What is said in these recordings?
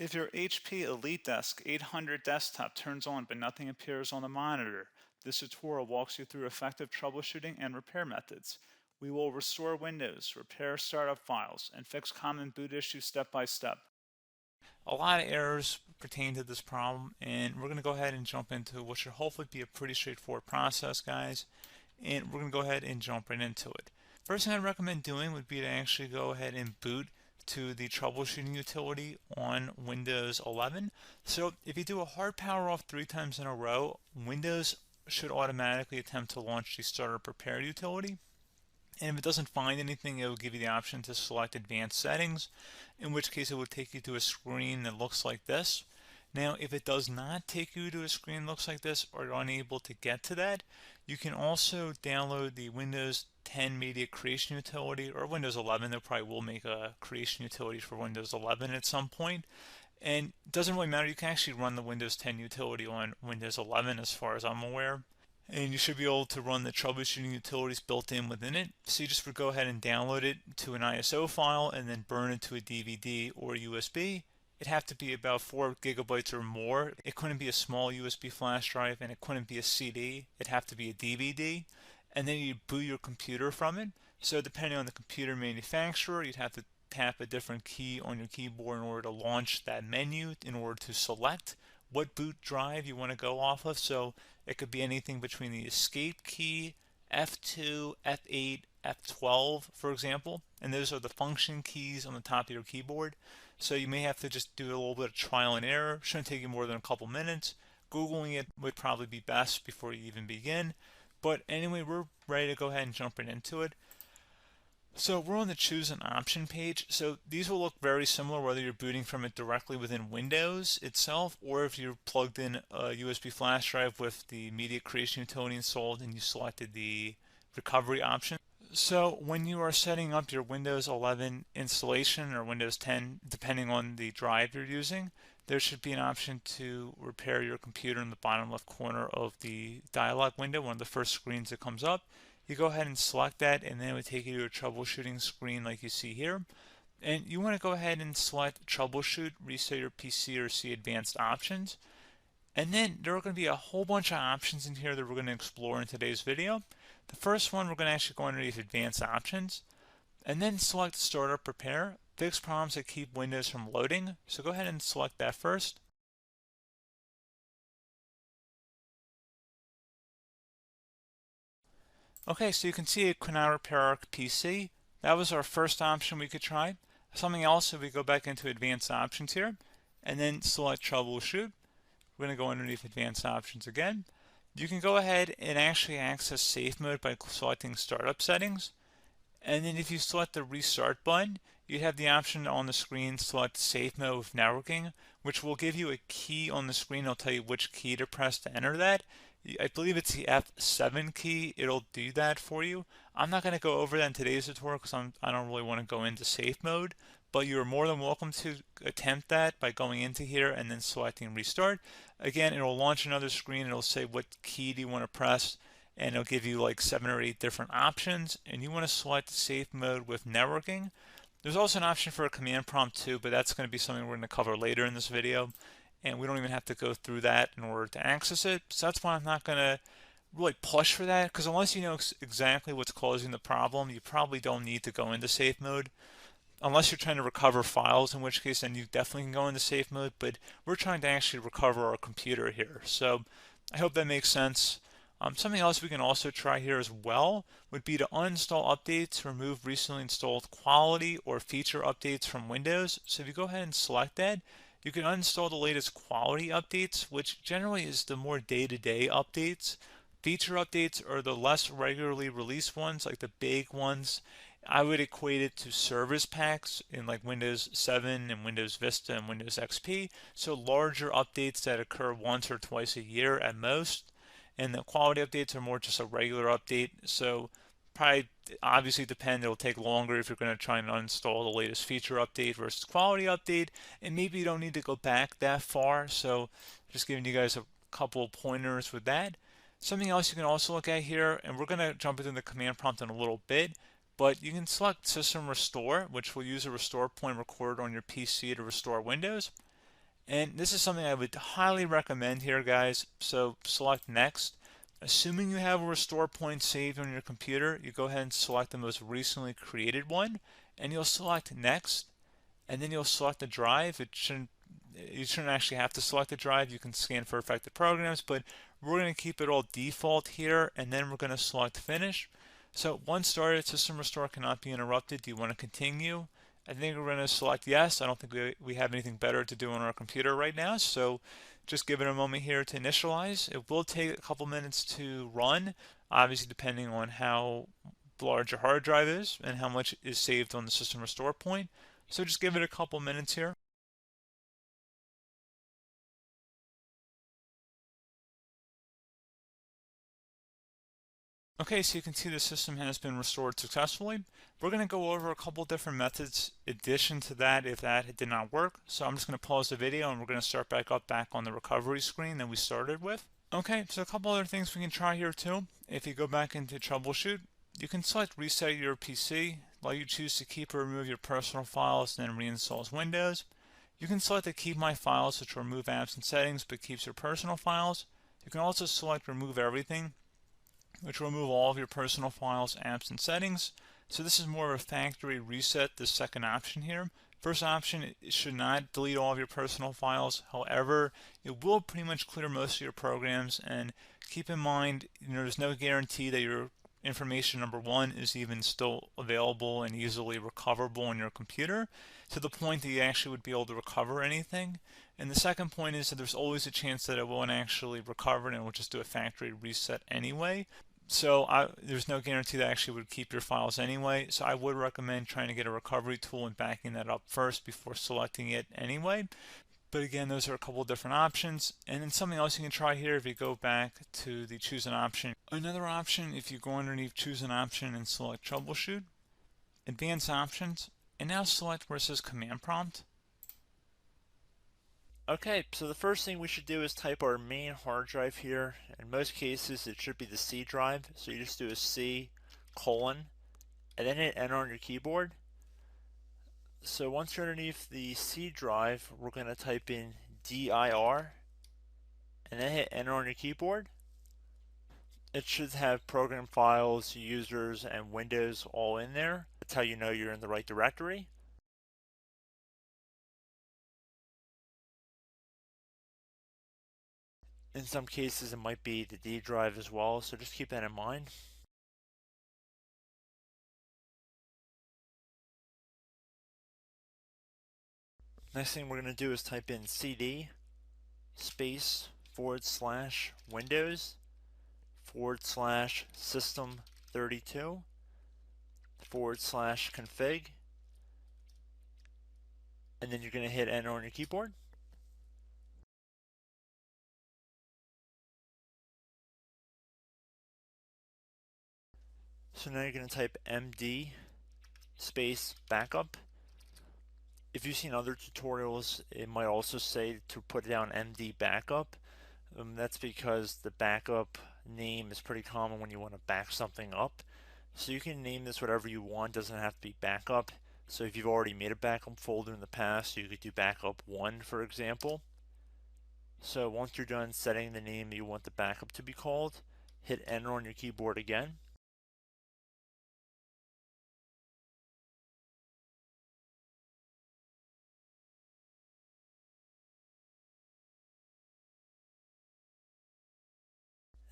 If your HP EliteDesk 800 desktop turns on but nothing appears on the monitor, this tutorial walks you through effective troubleshooting and repair methods. We will restore Windows, repair startup files, and fix common boot issues step by step. A lot of errors pertain to this problem, and we're going to go ahead and jump into what should hopefully be a pretty straightforward process, guys. And we're going to go ahead and jump right into it. First thing I'd recommend doing would be to actually go ahead and boot to the troubleshooting utility on Windows 11. So if you do a hard power off 3 times in a row, Windows should automatically attempt to launch the startup repair utility. And if it doesn't find anything, it will give you the option to select advanced settings, in which case it will take you to a screen that looks like this. Now, if it does not take you to a screen that looks like this, or you're unable to get to that, you can also download the Windows 10 Media Creation Utility, or Windows 11. They probably will make a creation utility for Windows 11 at some point. And it doesn't really matter, you can actually run the Windows 10 utility on Windows 11 as far as I'm aware. And you should be able to run the troubleshooting utilities built in within it. So you just would go ahead and download it to an ISO file and then burn it to a DVD or USB. It'd have to be about 4 gigabytes or more. It couldn't be a small USB flash drive, and it couldn't be a CD. It'd have to be a DVD. And then you boot your computer from it. So depending on the computer manufacturer, you'd have to tap a different key on your keyboard in order to launch that menu, in order to select what boot drive you want to go off of. So it could be anything between the escape key, F2, F8, F12, for example. And those are the function keys on the top of your keyboard. So you may have to just do a little bit of trial and error. Shouldn't take you more than a couple minutes. Googling it would probably be best before you even begin. But anyway, we're ready to go ahead and jump right into it. So we're on the choose an option page. So these will look very similar whether you're booting from it directly within Windows itself, or if you're plugged in a USB flash drive with the media creation utility installed and you selected the recovery option. So when you are setting up your Windows 11 installation or Windows 10, depending on the drive you're using, there should be an option to repair your computer in the bottom left corner of the dialog window, one of the first screens that comes up. You go ahead and select that, and then it would take you to a troubleshooting screen like you see here. And you want to go ahead and select troubleshoot, reset your PC, or see advanced options. And then there are going to be a whole bunch of options in here that we're going to explore in today's video. The first one, we're going to actually go underneath advanced options, and then select startup repair, fix problems that keep Windows from loading. So go ahead and select that first. Okay, so you can see it could now repair our PC. That was our first option we could try. Something else, if we go back into advanced options here, and then select troubleshoot, we're going to go underneath advanced options again. You can go ahead and actually access safe mode by selecting startup settings. And then if you select the restart button, you have the option on the screen, select safe mode with networking, which will give you a key on the screen. It'll tell you which key to press to enter that. I believe it's the F7 key. It'll do that for you. I'm not going to go over that in today's tutorial because I don't really want to go into safe mode, but you're more than welcome to attempt that by going into here and then selecting restart. Again, it'll launch another screen. It'll say what key do you want to press, and it'll give you like 7 or 8 different options, and you want to select safe mode with networking. There's also an option for a command prompt too, but that's going to be something we're going to cover later in this video, and we don't even have to go through that in order to access it. So that's why I'm not going to really push for that, because unless you know exactly what's causing the problem, you probably don't need to go into safe mode. Unless you're trying to recover files, in which case then you definitely can go into safe mode, but we're trying to actually recover our computer here. So I hope that makes sense. Something else we can also try here as well would be to uninstall updates, remove recently installed quality or feature updates from Windows. So if you go ahead and select that, you can uninstall the latest quality updates, which generally is the more day-to-day updates. Feature updates are the less regularly released ones, like the big ones. I would equate it to service packs in like Windows 7 and Windows Vista and Windows XP. So larger updates that occur once or twice a year at most. And the quality updates are more just a regular update. So probably obviously depend, it'll take longer if you're going to try and uninstall the latest feature update versus quality update. And maybe you don't need to go back that far. So just giving you guys a couple pointers with that. Something else you can also look at here, and we're going to jump into the command prompt in a little bit, but you can select System Restore, which will use a restore point recorded on your PC to restore Windows. And this is something I would highly recommend here, guys. So select next. Assuming you have a restore point saved on your computer, you go ahead and select the most recently created one, and you'll select next, and then you'll select the drive. You shouldn't actually have to select the drive. You can scan for affected programs, but we're going to keep it all default here, and then we're going to select finish. So once started, system restore cannot be interrupted. Do you want to continue? I think we're going to select yes. I don't think we have anything better to do on our computer right now, so just give it a moment here to initialize. It will take a couple minutes to run, obviously depending on how large your hard drive is and how much is saved on the system restore point. So just give it a couple minutes here. Okay, so you can see the system has been restored successfully. We're going to go over a couple different methods in addition to that if that did not work. So I'm just going to pause the video and we're going to start back on the recovery screen that we started with. Okay, so a couple other things we can try here too. If you go back into troubleshoot, you can select reset your PC, let you choose to keep or remove your personal files and then reinstalls Windows. You can select to keep my files, which will remove apps and settings but keeps your personal files. You can also select remove everything, which will remove all of your personal files, apps, and settings. So this is more of a factory reset, the second option here. First option, it should not delete all of your personal files. However, it will pretty much clear most of your programs. And keep in mind, there's no guarantee that your information, number one, is even still available and easily recoverable on your computer to the point that you actually would be able to recover anything. And the second point is that there's always a chance that it won't actually recover and it will just do a factory reset anyway. So there's no guarantee that actually would keep your files anyway. So I would recommend trying to get a recovery tool and backing that up first before selecting it anyway. But again, those are a couple of different options. And then something else you can try here if you go back to the choose an option. Another option, if you go underneath choose an option and select troubleshoot, advanced options, and now select where it says command prompt. Okay, so the first thing we should do is type our main hard drive here. In most cases, it should be the C drive. So you just do a C colon and then hit enter on your keyboard. So once you're underneath the C drive, we're going to type in dir and then hit enter on your keyboard. It should have program files, users, and Windows all in there. That's how you know you're in the right directory. In some cases, it might be the D drive as well, so just keep that in mind. Next thing we're going to do is type in cd space / Windows / system 32 / config, and then you're going to hit enter on your keyboard. So now you're going to type md space backup. If you've seen other tutorials, it might also say to put down md backup. That's because the backup name is pretty common when you want to back something up. So you can name this whatever you want, doesn't have to be backup. So if you've already made a backup folder in the past, you could do backup 1, for example. So once you're done setting the name you want the backup to be called, hit enter on your keyboard again.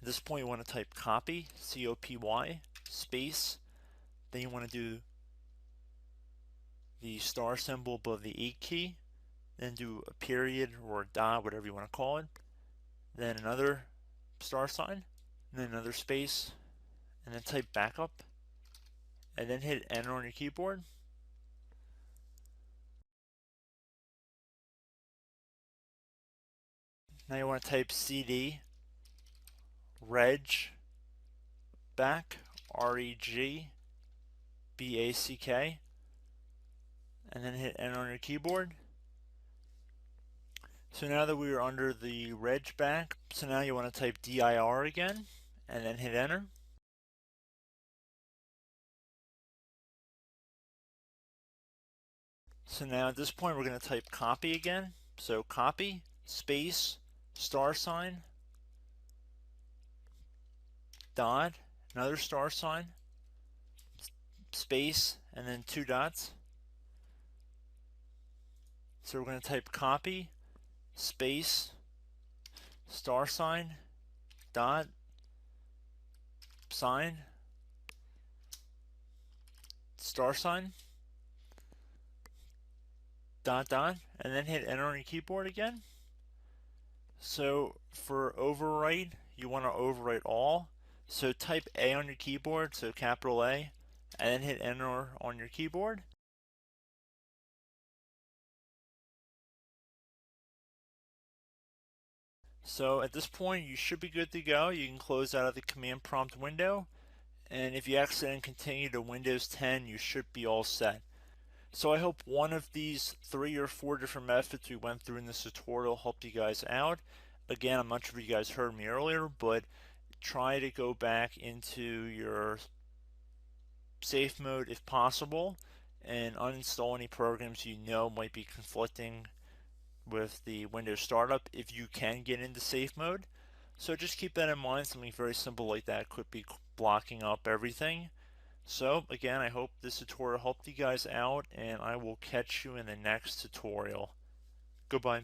At this point you want to type copy, C-O-P-Y, space, then you want to do the star symbol above the 8 key, then do a period or a dot, whatever you want to call it, then another star sign, and then another space, and then type backup, and then hit enter on your keyboard. Now you want to type cd reg back, REGBACK, and then hit enter on your keyboard. So now that we are under the reg back, so now you want to type dir again, and then hit enter. So now at this point we're going to type copy again, So copy, space, star sign, dot, another star sign, space, and then 2 dots. So we're going to type copy, space, star sign, dot, sign, star sign, dot, dot, and then hit enter on your keyboard again. So for overwrite, you want to overwrite all. So type A on your keyboard, so capital A, and then hit enter on your keyboard. So at this point, you should be good to go. You can close out of the command prompt window, and if you accidentally continue to Windows 10, you should be all set. So I hope one of these 3 or 4 different methods we went through in this tutorial helped you guys out. Again, I'm not sure if you guys heard me earlier, but try to go back into your safe mode if possible and uninstall any programs you know might be conflicting with the Windows startup if you can get into safe mode. So just keep that in mind. Something very simple like that could be blocking up everything. So again, I hope this tutorial helped you guys out, and I will catch you in the next tutorial. Goodbye.